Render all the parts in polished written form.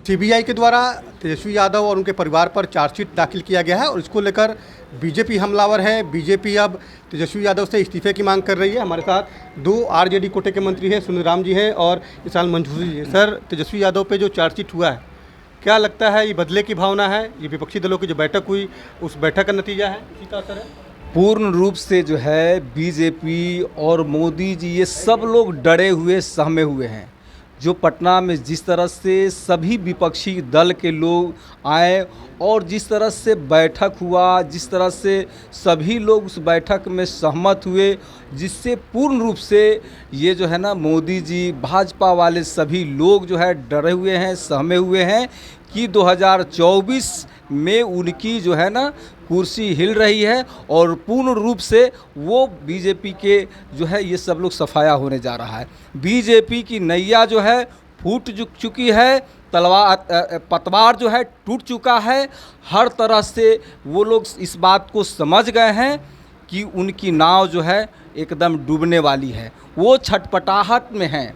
CBI के द्वारा तेजस्वी यादव और उनके परिवार पर चार्जशीट दाखिल किया गया है और इसको लेकर बीजेपी हमलावर है। बीजेपी अब तेजस्वी यादव से इस्तीफे की मांग कर रही है। हमारे साथ दो आरजेडी कोटे के मंत्री हैं, सुनीराम जी हैं और इसाल मंसूरी जी हैं। सर, तेजस्वी यादव पे जो चार्जशीट हुआ है, क्या लगता है ये बदले की भावना है? ये विपक्षी दलों की जो बैठक हुई उस बैठक का नतीजा है, इसी का असर है? पूर्ण रूप से जो है बीजेपी और मोदी जी ये सब लोग डरे हुए सहमे हुए हैं। जो पटना में जिस तरह से सभी विपक्षी दल के लोग आए और जिस तरह से बैठक हुआ, जिस तरह से सभी लोग उस बैठक में सहमत हुए, जिससे पूर्ण रूप से ये जो है ना मोदी जी, भाजपा वाले सभी लोग जो है डरे हुए हैं, सहमे हुए हैं कि 2024 में उनकी जो है ना कुर्सी हिल रही है और पूर्ण रूप से वो बीजेपी के जो है ये सब लोग सफाया होने जा रहा है। बीजेपी की नैया जो है फूट चुकी है, पतवार जो है टूट चुका है। हर तरह से वो लोग इस बात को समझ गए हैं कि उनकी नाव जो है एकदम डूबने वाली है। वो छटपटाहट में हैं,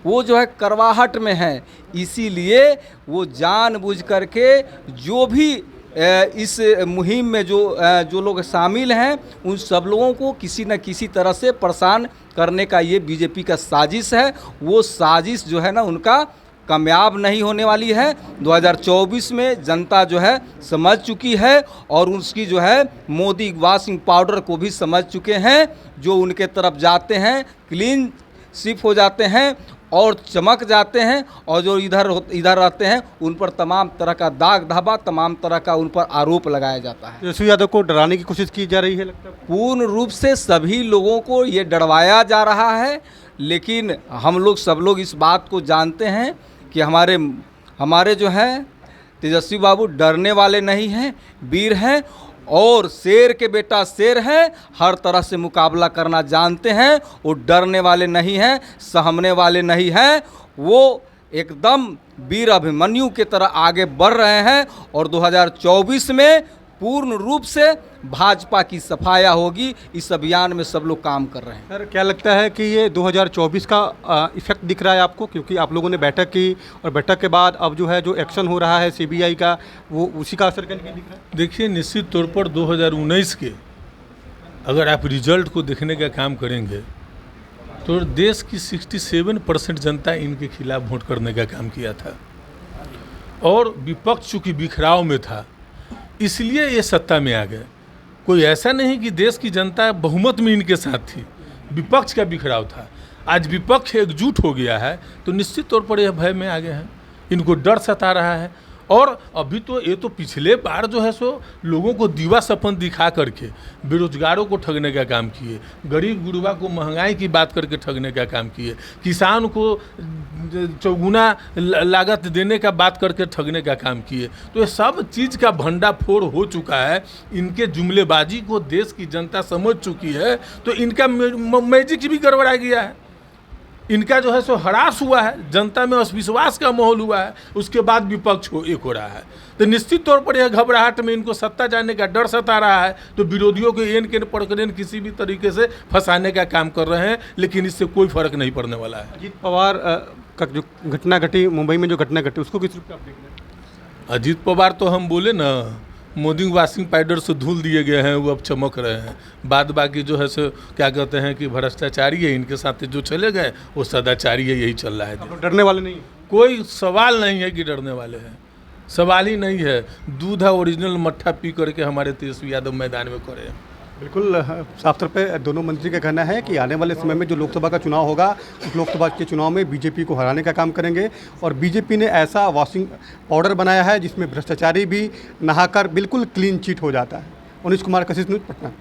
वो जो है करवाहट में है। इसीलिए वो जानबूझ करके जो भी इस मुहिम में जो लोग शामिल हैं उन सब लोगों को किसी न किसी तरह से परेशान करने का ये बीजेपी का साजिश है। वो साजिश जो है ना उनका कामयाब नहीं होने वाली है। 2024 में जनता जो है समझ चुकी है और उसकी जो है मोदी वॉशिंग पाउडर को भी समझ चुके हैं। जो उनके तरफ जाते हैं क्लीन स्वीप हो जाते हैं और चमक जाते हैं, और जो इधर रहते हैं उन पर तमाम तरह का दाग धब्बा, तमाम तरह का उन पर आरोप लगाया जाता है। तेजस्वी यादव को डराने की कोशिश की जा रही है, लगता है पूर्ण रूप से सभी लोगों को ये डरवाया जा रहा है। लेकिन हम लोग सब लोग इस बात को जानते हैं कि हमारे जो हैं तेजस्वी बाबू डरने वाले नहीं हैं, वीर हैं और शेर के बेटा शेर हैं। हर तरह से मुकाबला करना जानते हैं। वो डरने वाले नहीं हैं, सहमने वाले नहीं हैं। वो एकदम वीर अभिमन्यु के तरह आगे बढ़ रहे हैं और 2024 में पूर्ण रूप से भाजपा की सफाया होगी। इस अभियान में सब लोग काम कर रहे हैं। सर, क्या लगता है कि ये 2024 का इफेक्ट दिख रहा है आपको? क्योंकि आप लोगों ने बैठक की और बैठक के बाद अब जो है जो एक्शन हो रहा है सीबीआई का, वो उसी का असर क्या दिख रहा है? देखिए, निश्चित तौर पर 2019 के अगर आप रिजल्ट को देखने का काम करेंगे तो देश की 67% जनता इनके खिलाफ वोट करने का काम किया था और विपक्ष चूँकि बिखराव में था इसलिए ये सत्ता में आ गए। कोई ऐसा नहीं कि देश की जनता बहुमत में इनके साथ थी, विपक्ष का बिखराव था। आज विपक्ष एकजुट हो गया है तो निश्चित तौर पर यह भय में आ गए हैं, इनको डर सता रहा है। और अभी तो ये तो पिछले बार जो है सो लोगों को दीवा सपन दिखा करके बेरोजगारों को ठगने का काम किए, गरीब गुरबा को महंगाई की बात करके ठगने का काम किए, किसान को चौगुना लागत देने का बात करके ठगने का काम किए। तो ये सब चीज़ का भंडाफोड़ हो चुका है। इनके जुमलेबाजी को देश की जनता समझ चुकी है तो इनका मैजिक भी गड़बड़ा गया है। इनका जो है सो हरास हुआ है, जनता में अविश्वास का माहौल हुआ है, उसके बाद विपक्ष को एक हो रहा है। तो निश्चित तौर पर यह घबराहट में इनको सत्ता जाने का डर सता रहा है तो विरोधियों को एन के पकड़न किसी भी तरीके से फंसाने का काम कर रहे हैं, लेकिन इससे कोई फर्क नहीं पड़ने वाला है। अजीत पवार का जो घटना घटी मुंबई में, जो घटना घटी उसको किस रूप में आप देख रहे हैं? अजीत पवार तो हम बोले ना मोदी वॉशिंग पाउडर से धुल दिए गए हैं, वो अब चमक रहे हैं। बाद बाकी जो है सो क्या कहते हैं कि भ्रष्टाचारी है, इनके साथ जो चले गए वो सदाचारी है, यही चल रहा है। डरने वाले नहीं, कोई सवाल नहीं है कि डरने वाले हैं, सवाल ही नहीं है। दूध है ओरिजिनल मट्ठा पी करके हमारे तेजस्वी यादव मैदान में करे। बिल्कुल साफ तौर पे दोनों मंत्री का कहना है कि आने वाले समय में जो लोकसभा का चुनाव होगा उस लोकसभा के चुनाव में बीजेपी को हराने का काम करेंगे और बीजेपी ने ऐसा वॉशिंग पाउडर बनाया है जिसमें भ्रष्टाचारी भी नहाकर बिल्कुल क्लीन चिट हो जाता है। उनीश कुमार, कशिश न्यूज़, पटना।